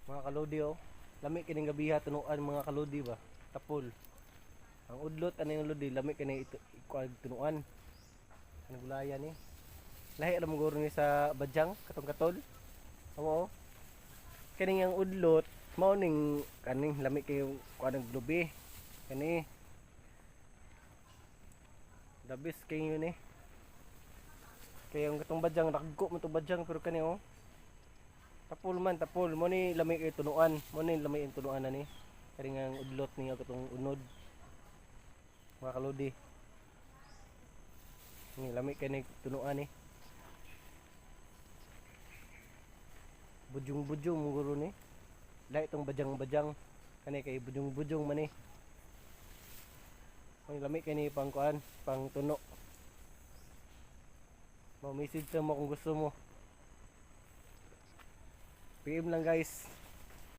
Mga kalodi oh. Lami kining gabiha tunuan mga kalodi ba. Tapol. Ang udlot ano yung lodi lami kini ikuan tunuan. Ang gulayan ni. Lahi alam mo guro ni sa badyang katong katol. Amo oh. Kani ang udlot mao ning kaning lami kay kuan ng lubi. Kani the best kay yun eh. Kaya yung katong badyang nakagko mo to badyang pero kani oh. Tapol man tapol mo ni lami kay tunuan. Mo ni lami ang tunuan ani. Kani ang udlot niya katong unod. Mga kalodi. Ni lami kay ni tunuan eh. Bujung-bujung mo guro ni. Lahi itong badyang-badyang. Kani kay bujung-bujung man eh. Ang lami kay ni pang kuan, pang tuno. Mo message mo kung gusto mo. PM lang guys.